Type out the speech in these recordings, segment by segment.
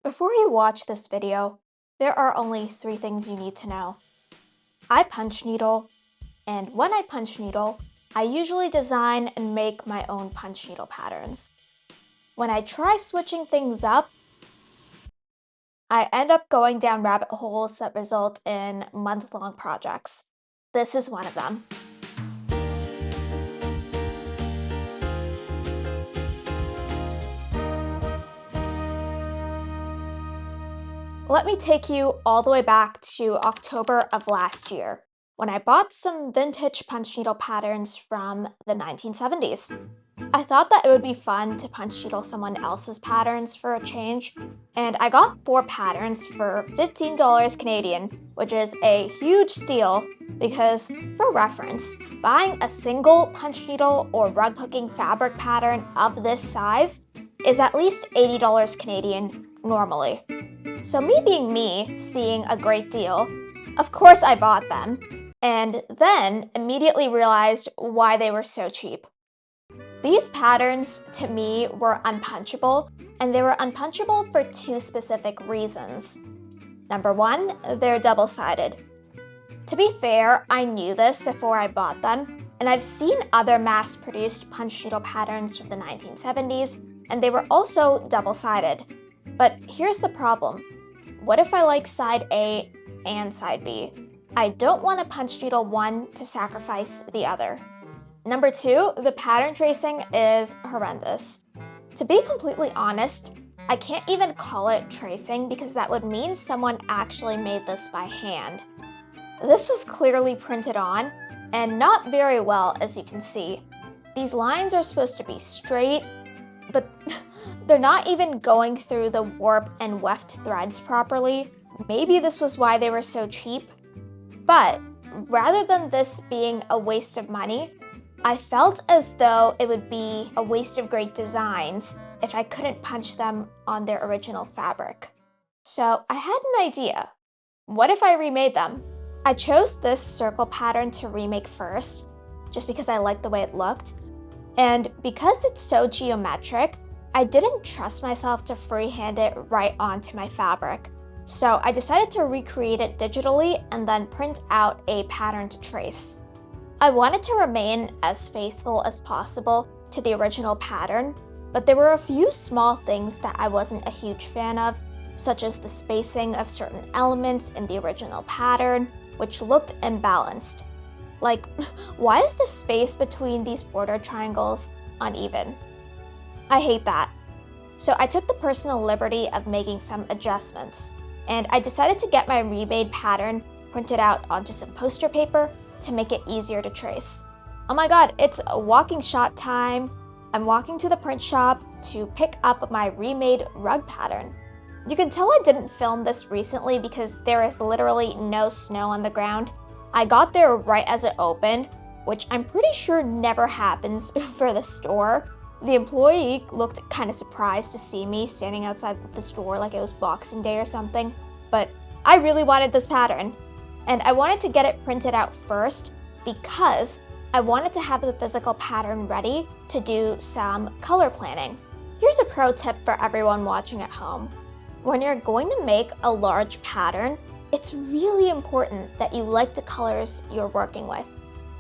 Before you watch this video, there are only 3 things you need to know. I punch needle, and when I punch needle, I usually design and make my own punch needle patterns. When I try switching things up, I end up going down rabbit holes that result in month-long projects. This is one of them. Let me take you all the way back to October of last year, when I bought some vintage punch needle patterns from the 1970s. I thought that it would be fun to punch needle someone else's patterns for a change, and I got 4 patterns for $15 Canadian, which is a huge steal because, for reference, buying a single punch needle or rug hooking fabric pattern of this size is at least $80 Canadian normally. So me being me, seeing a great deal, of course I bought them, and then immediately realized why they were so cheap. These patterns, to me, were unpunchable, and they were unpunchable for 2 specific reasons. Number 1, they're double-sided. To be fair, I knew this before I bought them, and I've seen other mass-produced punch needle patterns from the 1970s, and they were also double-sided. But here's the problem. What if I like side A and side B? I don't want to punch needle one to sacrifice the other. Number 2, the pattern tracing is horrendous. To be completely honest, I can't even call it tracing because that would mean someone actually made this by hand. This was clearly printed on, and not very well, as you can see. These lines are supposed to be straight, but they're not even going through the warp and weft threads properly. Maybe this was why they were so cheap. But rather than this being a waste of money, I felt as though it would be a waste of great designs if I couldn't punch them on their original fabric. So I had an idea. What if I remade them? I chose this circle pattern to remake first, just because I liked the way it looked. And because it's so geometric, I didn't trust myself to freehand it right onto my fabric. So I decided to recreate it digitally and then print out a pattern to trace. I wanted to remain as faithful as possible to the original pattern, but there were a few small things that I wasn't a huge fan of, such as the spacing of certain elements in the original pattern, which looked imbalanced. Like, why is the space between these border triangles uneven? I hate that. So I took the personal liberty of making some adjustments, and I decided to get my remade pattern printed out onto some poster paper to make it easier to trace. Oh my god, it's walking shot time. I'm walking to the print shop to pick up my remade rug pattern. You can tell I didn't film this recently because there is literally no snow on the ground. I got there right as it opened, which I'm pretty sure never happens for the store. The employee looked kind of surprised to see me standing outside the store like it was Boxing Day or something, but I really wanted this pattern. And I wanted to get it printed out first because I wanted to have the physical pattern ready to do some color planning. Here's a pro tip for everyone watching at home. When you're going to make a large pattern, it's really important that you like the colors you're working with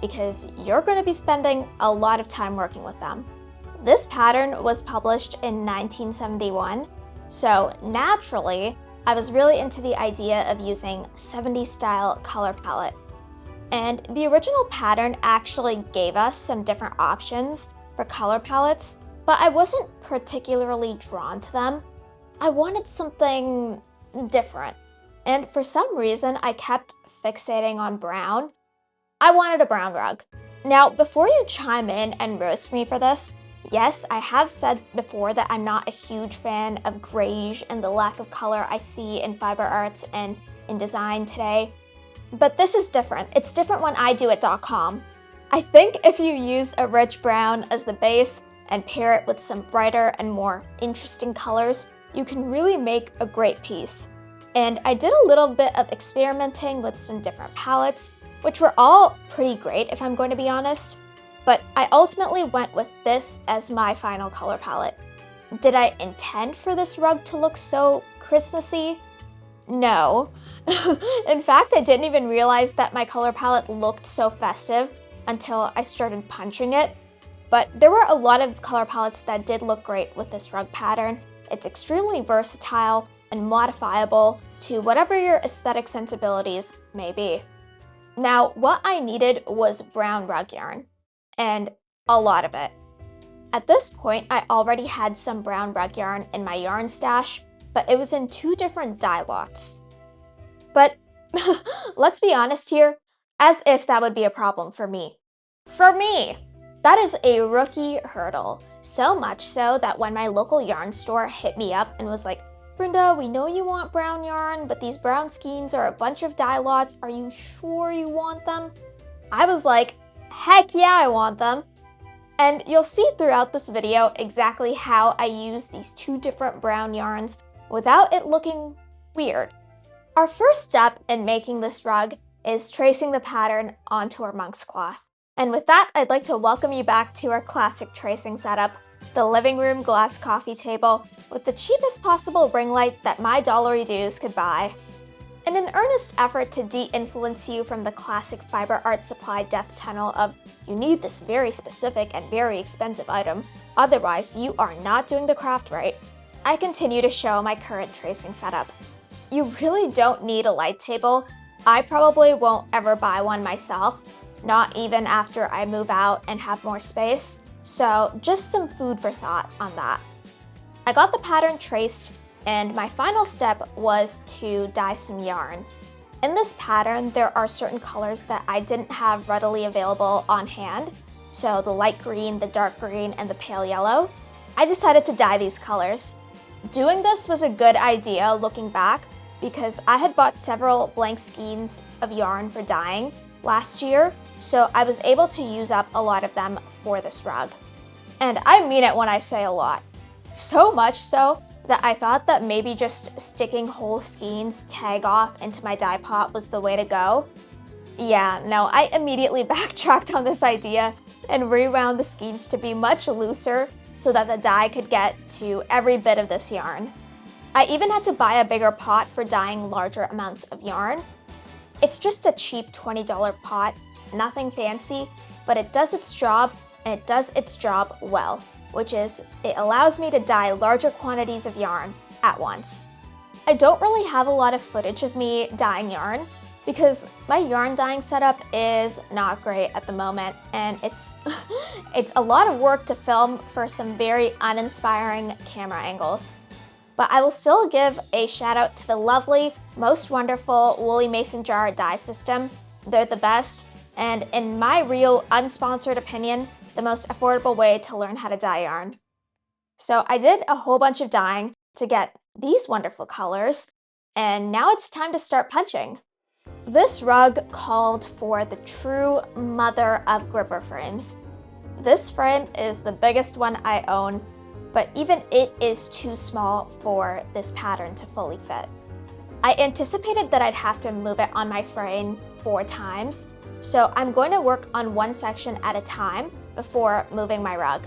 because you're going to be spending a lot of time working with them. This pattern was published in 1971, so naturally, I was really into the idea of using 70s style color palette. And the original pattern actually gave us some different options for color palettes, but I wasn't particularly drawn to them. I wanted something different. And for some reason, I kept fixating on brown. I wanted a brown rug. Now, before you chime in and roast me for this, yes, I have said before that I'm not a huge fan of grayish and the lack of color I see in fiber arts and in design today. But this is different. It's different when I do it.com. I think if you use a rich brown as the base and pair it with some brighter and more interesting colors, you can really make a great piece. And I did a little bit of experimenting with some different palettes, which were all pretty great if I'm going to be honest. But I ultimately went with this as my final color palette. Did I intend for this rug to look so Christmassy? No. In fact, I didn't even realize that my color palette looked so festive until I started punching it. But there were a lot of color palettes that did look great with this rug pattern. It's extremely versatile and modifiable to whatever your aesthetic sensibilities may be. Now, what I needed was brown rug yarn, and a lot of it. At this point, I already had some brown rug yarn in my yarn stash, but it was in 2 different dye lots. But let's be honest here, as if that would be a problem for me. For me! That is a rookie hurdle, so much so that when my local yarn store hit me up and was like, "Vrinda, we know you want brown yarn, but these brown skeins are a bunch of dye lots. Are you sure you want them?" I was like, heck yeah, I want them. And you'll see throughout this video exactly how I use these 2 different brown yarns without it looking weird. Our first step in making this rug is tracing the pattern onto our monk's cloth. And with that, I'd like to welcome you back to our classic tracing setup, the living room glass coffee table with the cheapest possible ring light that my dollary dues could buy. In an earnest effort to de-influence you from the classic fiber art supply death tunnel of you need this very specific and very expensive item, otherwise you are not doing the craft right, I continue to show my current tracing setup. You really don't need a light table. I probably won't ever buy one myself, not even after I move out and have more space, so just some food for thought on that. I got the pattern traced, and my final step was to dye some yarn. In this pattern, there are certain colors that I didn't have readily available on hand, so the light green, the dark green, and the pale yellow. I decided to dye these colors. Doing this was a good idea looking back, because I had bought several blank skeins of yarn for dyeing last year, so I was able to use up a lot of them for this rug. And I mean it when I say a lot. So much so that I thought that maybe just sticking whole skeins tag off into my dye pot was the way to go. Yeah, no, I immediately backtracked on this idea and rewound the skeins to be much looser so that the dye could get to every bit of this yarn. I even had to buy a bigger pot for dyeing larger amounts of yarn. It's just a cheap $20 pot, nothing fancy, but it does its job, and it does its job well, which is it allows me to dye larger quantities of yarn at once. I don't really have a lot of footage of me dyeing yarn because my yarn dyeing setup is not great at the moment, and it's a lot of work to film for some very uninspiring camera angles. But I will still give a shout out to the lovely, most wonderful Woolly Mason Jar dye system. They're the best, and in my real unsponsored opinion, the most affordable way to learn how to dye yarn. So I did a whole bunch of dyeing to get these wonderful colors, and now it's time to start punching. This rug called for the true mother of gripper frames. This frame is the biggest one I own, but even it is too small for this pattern to fully fit. I anticipated that I'd have to move it on my frame 4 times, so I'm going to work on one section at a time before moving my rug.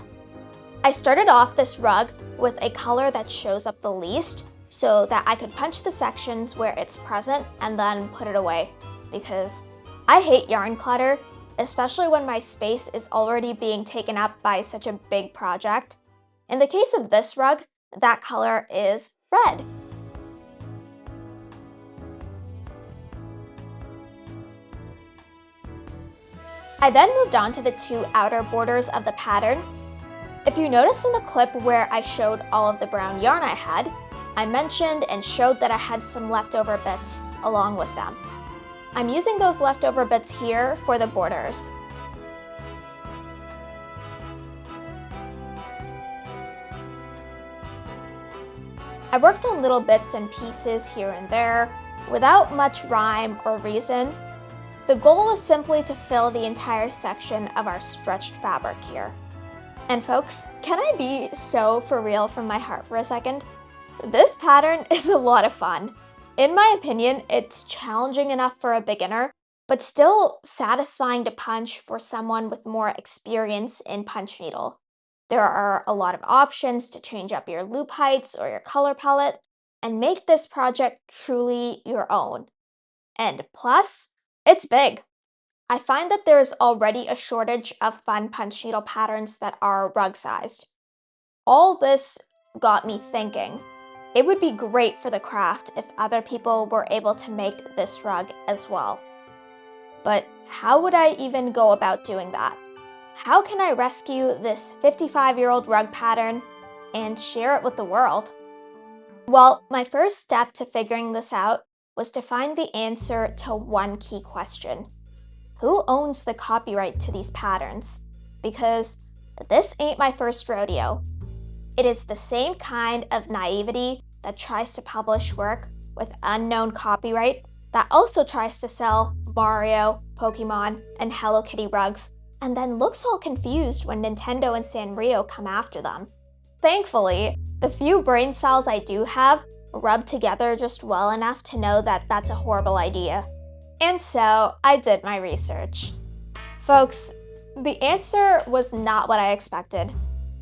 I started off this rug with a color that shows up the least so that I could punch the sections where it's present and then put it away, because I hate yarn clutter, especially when my space is already being taken up by such a big project. In the case of this rug, that color is red. I then moved on to the 2 outer borders of the pattern. If you noticed in the clip where I showed all of the brown yarn I had, I mentioned and showed that I had some leftover bits along with them. I'm using those leftover bits here for the borders. I worked on little bits and pieces here and there, without much rhyme or reason. The goal was simply to fill the entire section of our stretched fabric here. And folks, can I be so for real from my heart for a second? This pattern is a lot of fun. In my opinion, it's challenging enough for a beginner, but still satisfying to punch for someone with more experience in punch needle. There are a lot of options to change up your loop heights or your color palette, and make this project truly your own. And plus, it's big. I find that there is already a shortage of fun punch needle patterns that are rug-sized. All this got me thinking, it would be great for the craft if other people were able to make this rug as well. But how would I even go about doing that? How can I rescue this 55-year-old rug pattern and share it with the world? Well, my first step to figuring this out was to find the answer to one key question. Who owns the copyright to these patterns? Because this ain't my first rodeo. It is the same kind of naivety that tries to publish work with unknown copyright that also tries to sell Mario, Pokemon, and Hello Kitty rugs, and then looks all confused when Nintendo and Sanrio come after them. Thankfully, the few brain cells I do have rub together just well enough to know that that's a horrible idea. And so, I did my research. Folks, the answer was not what I expected.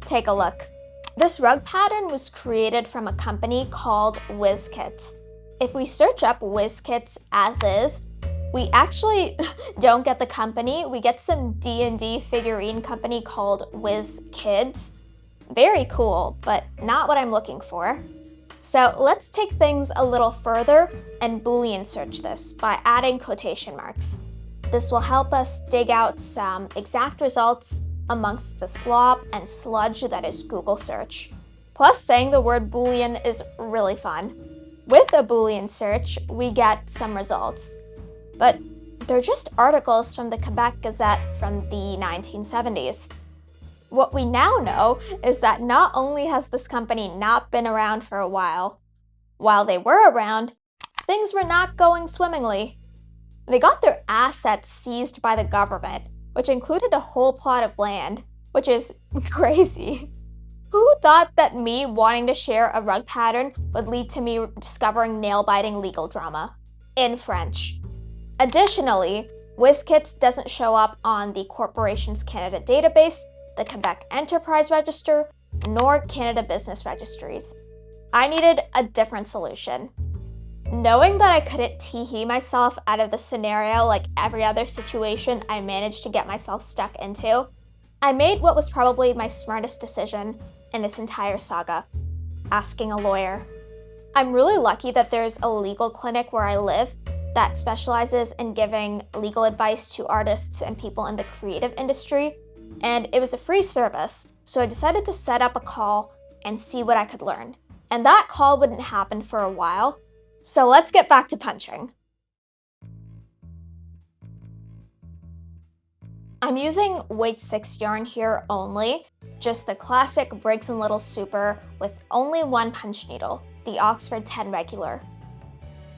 Take a look. This rug pattern was created from a company called WizKits. If we search up WizKits as is, we actually don't get the company, we get some D&D figurine company called WizKids. Very cool, but not what I'm looking for. So let's take things a little further and Boolean search this by adding quotation marks. This will help us dig out some exact results amongst the slop and sludge that is Google search. Plus, saying the word Boolean is really fun. With a Boolean search, we get some results. But they're just articles from the Quebec Gazette from the 1970s. What we now know is that not only has this company not been around for a while they were around, things were not going swimmingly. They got their assets seized by the government, which included a whole plot of land, which is crazy. Who thought that me wanting to share a rug pattern would lead to me discovering nail-biting legal drama in French? Additionally, WizKits doesn't show up on the Corporations Canada database, the Quebec Enterprise Register, nor Canada Business Registries. I needed a different solution. Knowing that I couldn't tee-hee myself out of the scenario like every other situation I managed to get myself stuck into, I made what was probably my smartest decision in this entire saga: asking a lawyer. I'm really lucky that there's a legal clinic where I live that specializes in giving legal advice to artists and people in the creative industry, and it was a free service, so I decided to set up a call and see what I could learn. And that call wouldn't happen for a while, so let's get back to punching. I'm using weight 6 yarn here only, just the classic Briggs & Little Super with only one punch needle, the Oxford 10 regular.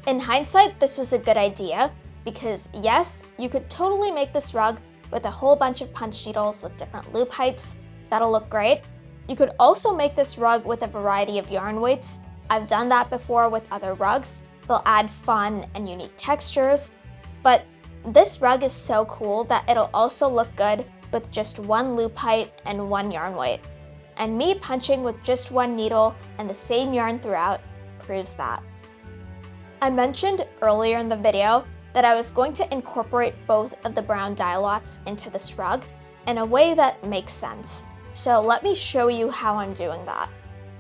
In hindsight, this was a good idea, because yes, you could totally make this rug with a whole bunch of punch needles with different loop heights. That'll look great. You could also make this rug with a variety of yarn weights. I've done that before with other rugs. They'll add fun and unique textures, but this rug is so cool that it'll also look good with just one loop height and one yarn weight. And me punching with just one needle and the same yarn throughout proves that. I mentioned earlier in the video that I was going to incorporate both of the brown dye lots into this rug in a way that makes sense. So let me show you how I'm doing that.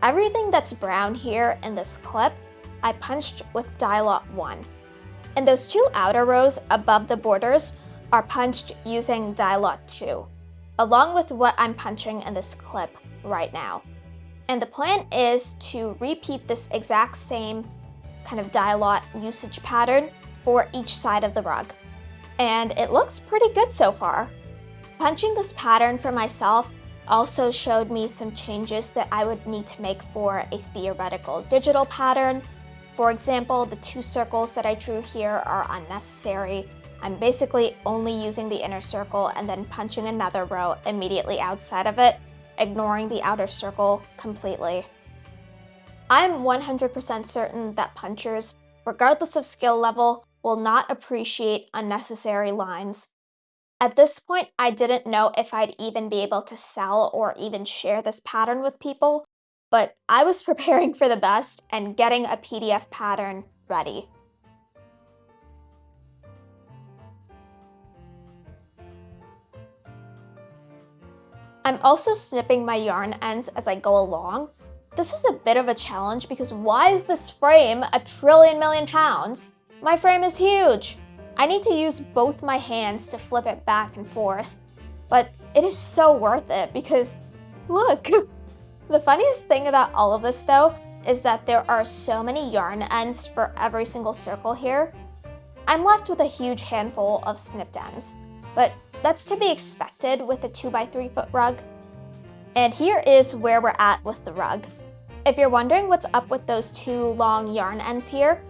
Everything that's brown here in this clip, I punched with dye lot 1. And those two outer rows above the borders are punched using dye lot 2, along with what I'm punching in this clip right now. And the plan is to repeat this exact same kind of dye lot usage pattern for each side of the rug. And it looks pretty good so far. Punching this pattern for myself also showed me some changes that I would need to make for a theoretical digital pattern. For example, the 2 circles that I drew here are unnecessary. I'm basically only using the inner circle and then punching another row immediately outside of it, ignoring the outer circle completely. I'm 100% certain that punchers, regardless of skill level, will not appreciate unnecessary lines. At this point, I didn't know if I'd even be able to sell or even share this pattern with people, but I was preparing for the best and getting a PDF pattern ready. I'm also snipping my yarn ends as I go along. This is a bit of a challenge because why is this frame a trillion million pounds? My frame is huge. I need to use both my hands to flip it back and forth. But it is so worth it because, look! The funniest thing about all of this though is that there are so many yarn ends for every single circle here. I'm left with a huge handful of snipped ends, but that's to be expected with a 2x3 foot rug. And here is where we're at with the rug. If you're wondering what's up with those two long yarn ends here,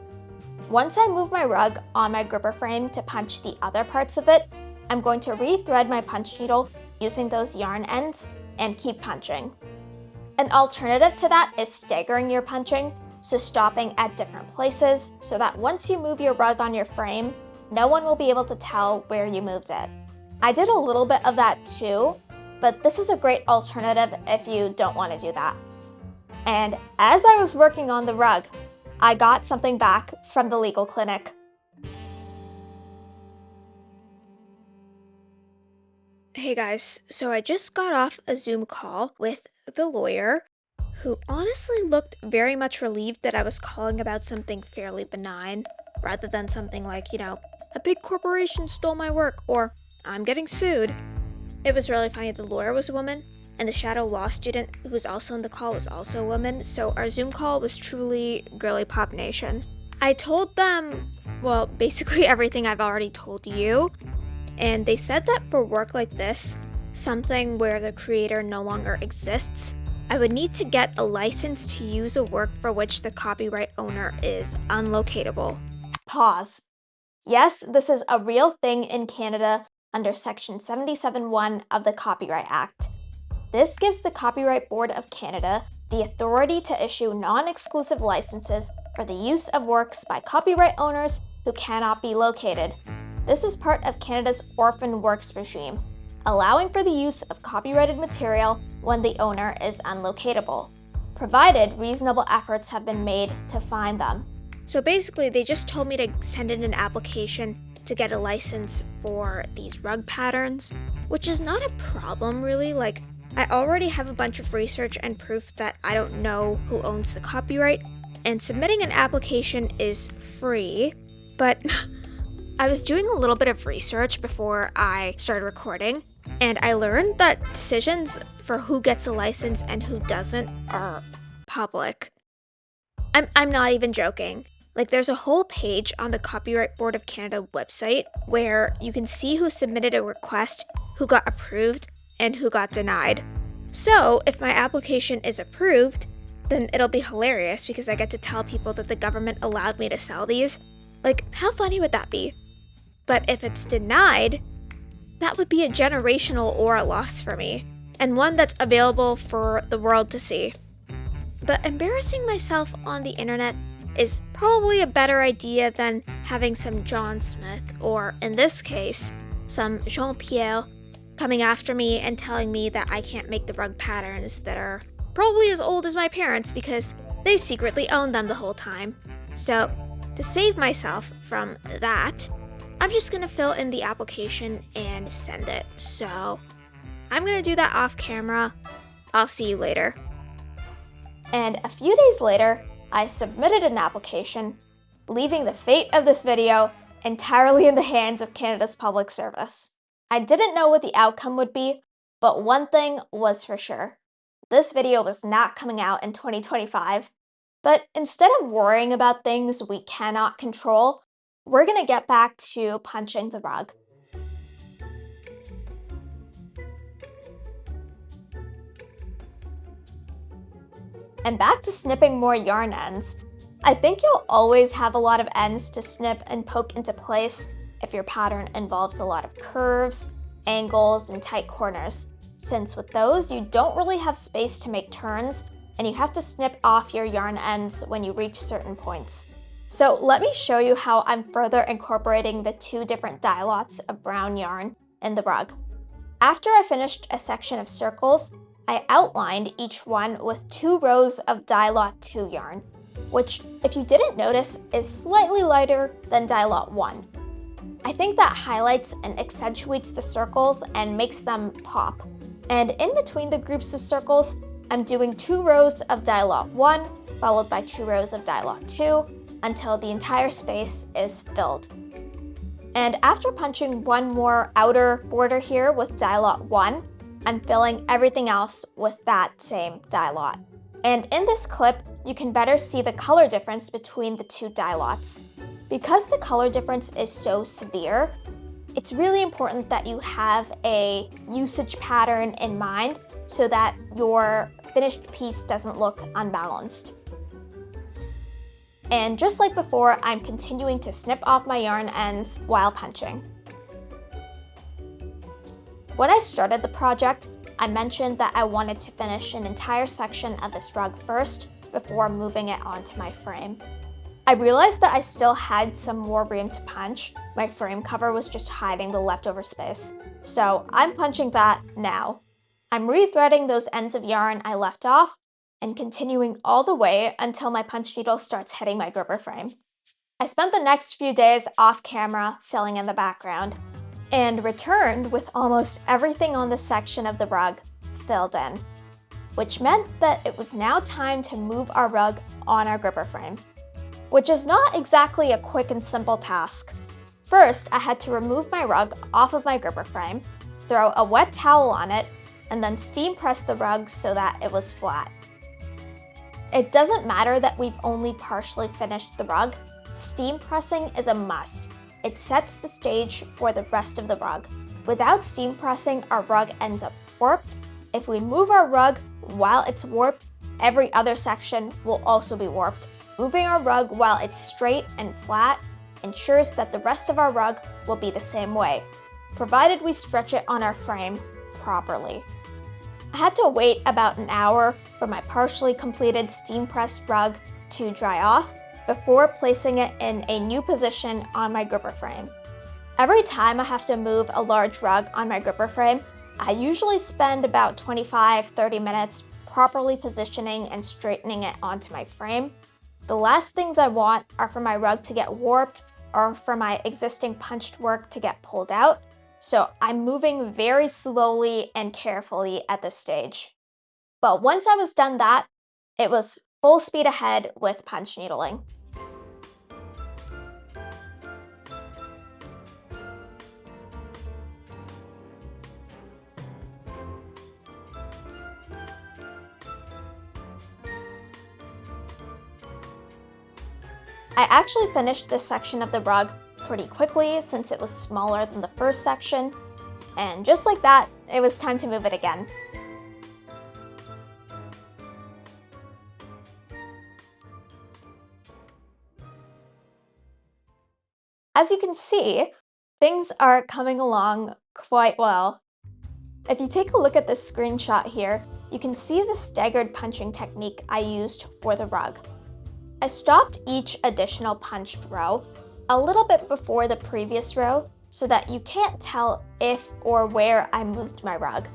once I move my rug on my gripper frame to punch the other parts of it, I'm going to re-thread my punch needle using those yarn ends and keep punching. An alternative to that is staggering your punching, so stopping at different places so that once you move your rug on your frame, no one will be able to tell where you moved it. I did a little bit of that too, but this is a great alternative if you don't want to do that. And as I was working on the rug, I got something back from the legal clinic. Hey guys, so I just got off a Zoom call with the lawyer, who honestly looked very much relieved that I was calling about something fairly benign, rather than something like, a big corporation stole my work, or I'm getting sued. It was really funny. The lawyer was a woman, and the shadow law student who was also on the call was also a woman, so our Zoom call was truly girly pop nation. I told them, well, basically everything I've already told you, and they said that for work like this, something where the creator no longer exists, I would need to get a license to use a work for which the copyright owner is unlocatable. Pause. Yes, this is a real thing in Canada under Section 77(1) of the Copyright Act. This gives the Copyright Board of Canada the authority to issue non-exclusive licenses for the use of works by copyright owners who cannot be located. This is part of Canada's orphan works regime, allowing for the use of copyrighted material when the owner is unlocatable, provided reasonable efforts have been made to find them. So basically, they just told me to send in an application to get a license for these rug patterns, which is not a problem really. Like, I already have a bunch of research and proof that I don't know who owns the copyright, and submitting an application is free, but I was doing a little bit of research before I started recording, and I learned that decisions for who gets a license and who doesn't are public. I'm not even joking. Like, there's a whole page on the Copyright Board of Canada website where you can see who submitted a request, who got approved, and who got denied. So, if my application is approved, then it'll be hilarious because I get to tell people that the government allowed me to sell these. Like, how funny would that be? But if it's denied, that would be a generational aura loss for me, and one that's available for the world to see. But embarrassing myself on the internet is probably a better idea than having some John Smith, or in this case, some Jean-Pierre, coming after me and telling me that I can't make the rug patterns that are probably as old as my parents because they secretly owned them the whole time. So, to save myself from that, I'm just gonna fill in the application and send it. So, I'm gonna do that off camera. I'll see you later. And a few days later, I submitted an application, leaving the fate of this video entirely in the hands of Canada's Public Service. I didn't know what the outcome would be, but one thing was for sure. This video was not coming out in 2025. But instead of worrying about things we cannot control, we're gonna get back to punching the rug. And back to snipping more yarn ends. I think you'll always have a lot of ends to snip and poke into place if your pattern involves a lot of curves, angles, and tight corners, since with those you don't really have space to make turns and you have to snip off your yarn ends when you reach certain points. So let me show you how I'm further incorporating the two different dye lots of brown yarn in the rug. After I finished a section of circles, I outlined each one with 2 rows of dye lot 2 yarn, which, if you didn't notice, is slightly lighter than dye lot 1. I think that highlights and accentuates the circles and makes them pop. And in between the groups of circles, I'm doing 2 rows of dye lot 1, followed by 2 rows of dye lot 2, until the entire space is filled. And after punching one more outer border here with dye lot 1, I'm filling everything else with that same dye lot. And in this clip, you can better see the color difference between the 2 dye lots. Because the color difference is so severe, it's really important that you have a usage pattern in mind so that your finished piece doesn't look unbalanced. And just like before, I'm continuing to snip off my yarn ends while punching. When I started the project, I mentioned that I wanted to finish an entire section of this rug first before moving it onto my frame. I realized that I still had some more room to punch. My frame cover was just hiding the leftover space, so I'm punching that now. I'm rethreading those ends of yarn I left off and continuing all the way until my punch needle starts hitting my gripper frame. I spent the next few days off camera filling in the background and returned with almost everything on this section of the rug filled in, which meant that it was now time to move our rug on our gripper frame, which is not exactly a quick and simple task. First, I had to remove my rug off of my gripper frame, throw a wet towel on it, and then steam press the rug so that it was flat. It doesn't matter that we've only partially finished the rug. Steam pressing is a must. It sets the stage for the rest of the rug. Without steam pressing, our rug ends up warped. If we move our rug while it's warped, every other section will also be warped. Moving our rug while it's straight and flat ensures that the rest of our rug will be the same way, provided we stretch it on our frame properly. I had to wait about an hour for my partially completed steam pressed rug to dry off before placing it in a new position on my gripper frame. Every time I have to move a large rug on my gripper frame, I usually spend about 25-30 minutes properly positioning and straightening it onto my frame. The last things I want are for my rug to get warped or for my existing punched work to get pulled out, so I'm moving very slowly and carefully at this stage. But once I was done that, it was full speed ahead with punch needling. I actually finished this section of the rug pretty quickly since it was smaller than the first section, and just like that, it was time to move it again. As you can see, things are coming along quite well. If you take a look at this screenshot here, you can see the staggered punching technique I used for the rug. I stopped each additional punched row a little bit before the previous row so that you can't tell if or where I moved my rug.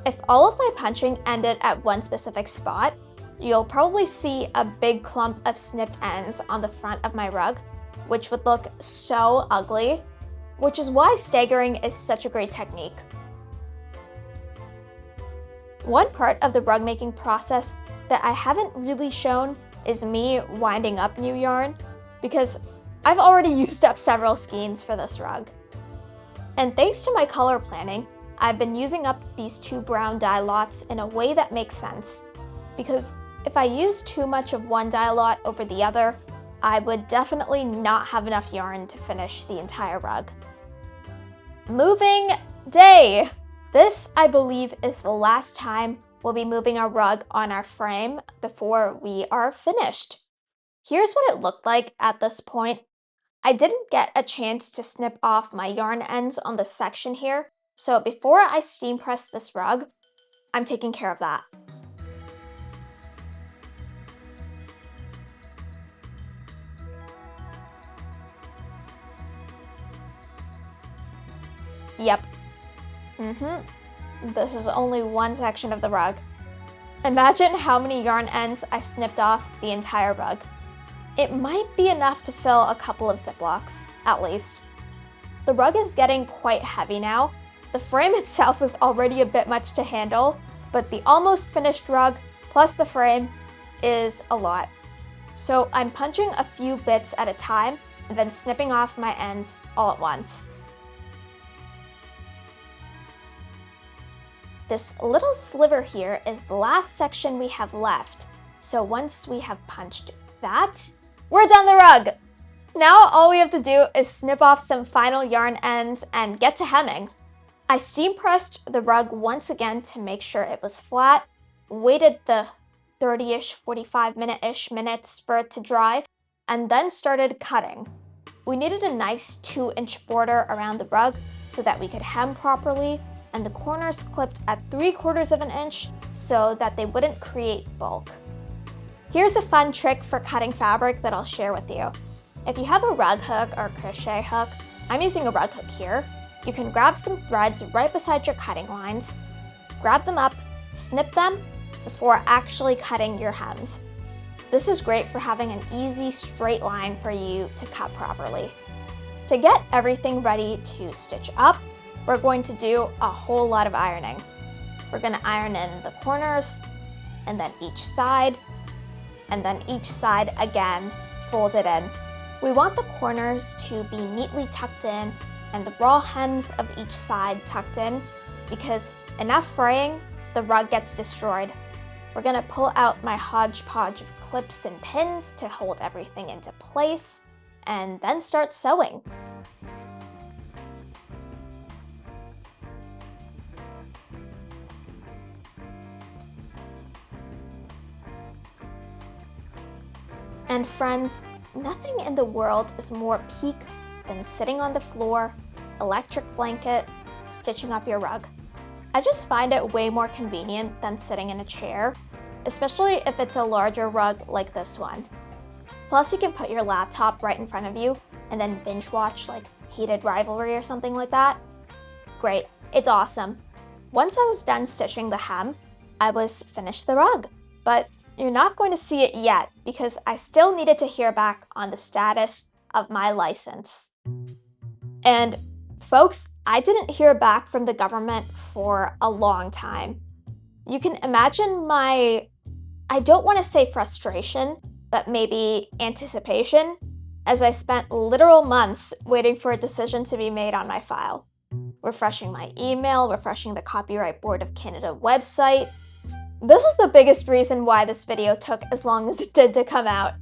If all of my punching ended at one specific spot, you'll probably see a big clump of snipped ends on the front of my rug, which would look so ugly, which is why staggering is such a great technique. One part of the rug making process that I haven't really shown is me winding up new yarn, because I've already used up several skeins for this rug. And thanks to my color planning, I've been using up these 2 brown dye lots in a way that makes sense, because if I use too much of one dye lot over the other, I would definitely not have enough yarn to finish the entire rug. Moving day! This, I believe, is the last time we'll be moving our rug on our frame before we are finished. Here's what it looked like at this point. I didn't get a chance to snip off my yarn ends on this section here, so before I steam press this rug, I'm taking care of that. Yep. this is only one section of the rug. Imagine how many yarn ends I snipped off the entire rug. It might be enough to fill a couple of Ziplocs, at least. The rug is getting quite heavy now. The frame itself is already a bit much to handle, but the almost finished rug plus the frame is a lot. So I'm punching a few bits at a time and then snipping off my ends all at once. This little sliver here is the last section we have left. So once we have punched that, we're done the rug! Now all we have to do is snip off some final yarn ends and get to hemming. I steam pressed the rug once again to make sure it was flat, waited the 30-ish, 45-minute-ish minutes for it to dry, and then started cutting. We needed a nice 2-inch border around the rug so that we could hem properly, and the corners clipped at 3/4 of an inch so that they wouldn't create bulk. Here's a fun trick for cutting fabric that I'll share with you. If you have a rug hook or crochet hook, I'm using a rug hook here, you can grab some threads right beside your cutting lines, grab them up, snip them before actually cutting your hems. This is great for having an easy straight line for you to cut properly. To get everything ready to stitch up, we're going to do a whole lot of ironing. We're going to iron in the corners, and then each side again, folded in. We want the corners to be neatly tucked in and the raw hems of each side tucked in, because enough fraying, the rug gets destroyed. We're going to pull out my hodgepodge of clips and pins to hold everything into place, and then start sewing. And friends, nothing in the world is more peak than sitting on the floor, electric blanket, stitching up your rug. I just find it way more convenient than sitting in a chair, especially if it's a larger rug like this one. Plus you can put your laptop right in front of you and then binge watch like Heated Rivalry or something like that. Great, it's awesome. Once I was done stitching the hem, I was finished the rug, but you're not going to see it yet because I still needed to hear back on the status of my license. And folks, I didn't hear back from the government for a long time. You can imagine my, I don't want to say frustration, but maybe anticipation, as I spent literal months waiting for a decision to be made on my file. Refreshing my email, refreshing the Copyright Board of Canada website. This is the biggest reason why this video took as long as it did to come out.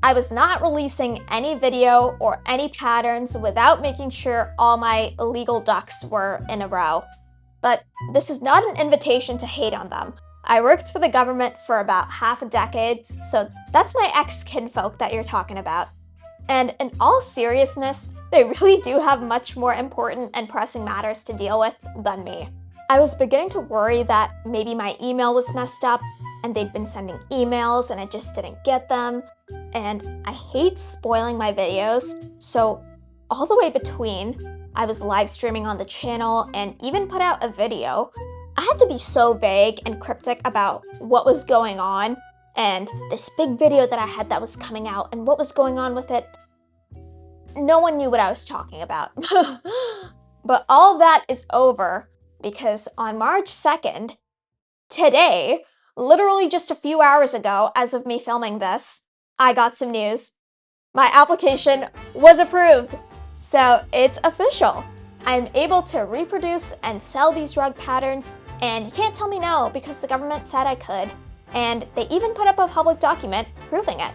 I was not releasing any video or any patterns without making sure all my legal ducks were in a row. But this is not an invitation to hate on them. I worked for the government for about half a decade, so that's my ex-kinfolk that you're talking about. And in all seriousness, they really do have much more important and pressing matters to deal with than me. I was beginning to worry that maybe my email was messed up and they'd been sending emails and I just didn't get them. And I hate spoiling my videos, so all the way between, I was live streaming on the channel and even put out a video. I had to be so vague and cryptic about what was going on and this big video that I had that was coming out and what was going on with it. No one knew what I was talking about. But all of that is over because on March 2nd, today, literally just a few hours ago as of me filming this, I got some news. My application was approved. So it's official. I'm able to reproduce and sell these rug patterns, and you can't tell me no because the government said I could, and they even put up a public document proving it.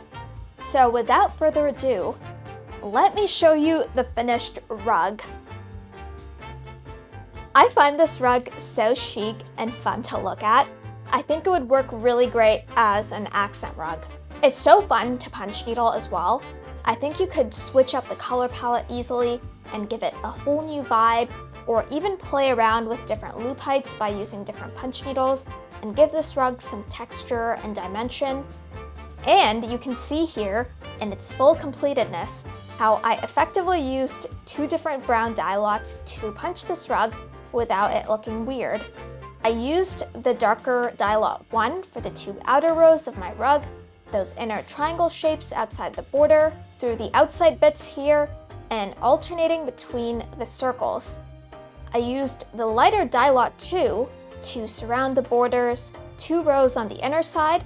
So without further ado, let me show you the finished rug. I find this rug so chic and fun to look at. I think it would work really great as an accent rug. It's so fun to punch needle as well. I think you could switch up the color palette easily and give it a whole new vibe, or even play around with different loop heights by using different punch needles and give this rug some texture and dimension. And you can see here, in its full completedness, how I effectively used 2 different brown dye lots to punch this rug without it looking weird. I used the darker dye lot 1 for the 2 outer rows of my rug, those inner triangle shapes outside the border, through the outside bits here, and alternating between the circles. I used the lighter dye lot 2 to surround the borders, 2 rows on the inner side,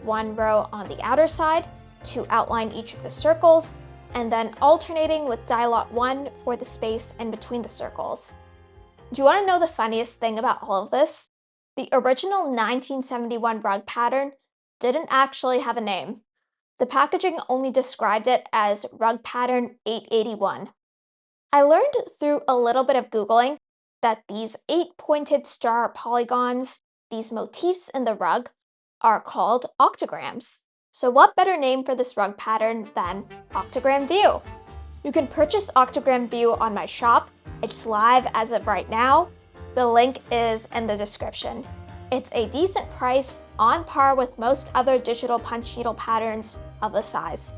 1 row on the outer side, to outline each of the circles, and then alternating with dye lot 1 for the space in between the circles. Do you want to know the funniest thing about all of this? The original 1971 rug pattern didn't actually have a name. The packaging only described it as rug pattern 881. I learned through a little bit of Googling that these 8-pointed star polygons, these motifs in the rug, are called octagrams. So what better name for this rug pattern than Octagram View? You can purchase Octagram View on my shop. It's live as of right now. The link is in the description. It's a decent price, on par with most other digital punch needle patterns of the size.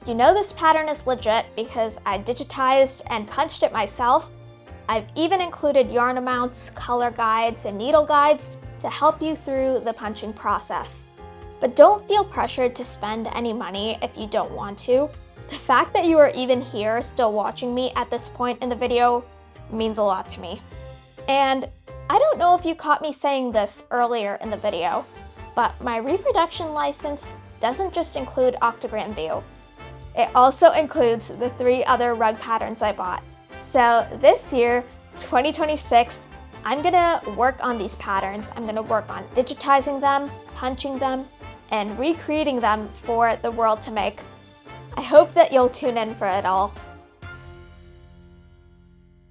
You know this pattern is legit because I digitized and punched it myself. I've even included yarn amounts, color guides, and needle guides to help you through the punching process. But don't feel pressured to spend any money if you don't want to. The fact that you are even here still watching me at this point in the video means a lot to me. And I don't know if you caught me saying this earlier in the video, but my reproduction license doesn't just include Octagram View. It also includes the 3 other rug patterns I bought. So this year, 2026, I'm gonna work on these patterns. I'm gonna work on digitizing them, punching them, and recreating them for the world to make. I hope that you'll tune in for it all.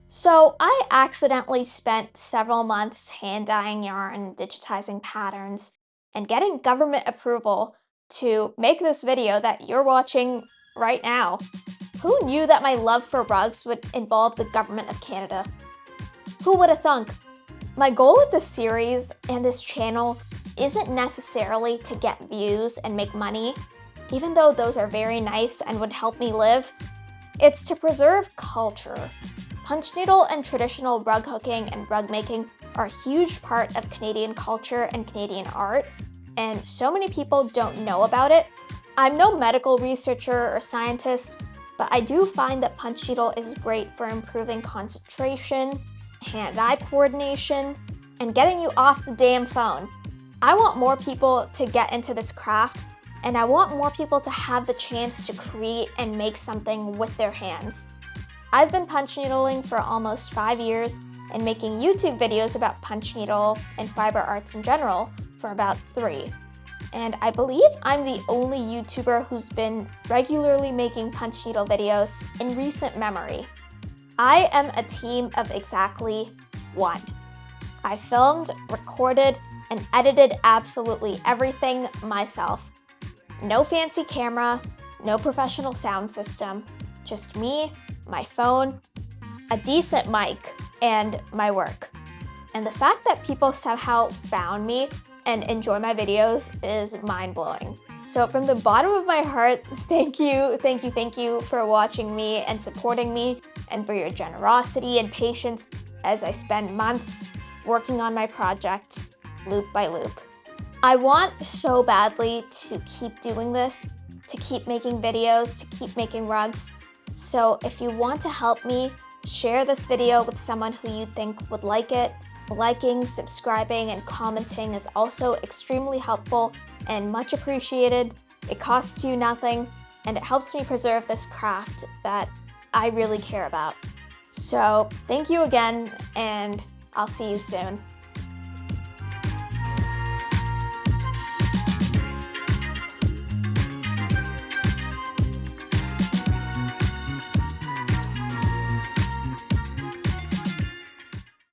So I accidentally spent several months hand dyeing yarn, digitizing patterns, and getting government approval to make this video that you're watching right now. Who knew that my love for rugs would involve the government of Canada? Who would have thunk? My goal with this series and this channel isn't necessarily to get views and make money, even though those are very nice and would help me live. It's to preserve culture. Punch needle and traditional rug hooking and rug making are a huge part of Canadian culture and Canadian art, and so many people don't know about it. I'm no medical researcher or scientist, but I do find that punch needle is great for improving concentration, hand-eye coordination, and getting you off the damn phone. I want more people to get into this craft, and I want more people to have the chance to create and make something with their hands. I've been punch needling for almost 5 years and making YouTube videos about punch needle and fiber arts in general for about 3. And I believe I'm the only YouTuber who's been regularly making punch needle videos in recent memory. I am a team of exactly 1. I filmed, recorded, and edited absolutely everything myself. No fancy camera, no professional sound system, just me, my phone, a decent mic, and my work. And the fact that people somehow found me and enjoy my videos is mind-blowing. So from the bottom of my heart, thank you for watching me and supporting me, and for your generosity and patience as I spend months working on my projects loop by loop. I want so badly to keep doing this, to keep making videos, to keep making rugs. So if you want to help me, share this video with someone who you think would like it. Liking, subscribing, and commenting is also extremely helpful and much appreciated. It costs you nothing, and it helps me preserve this craft that I really care about. So thank you again, and I'll see you soon.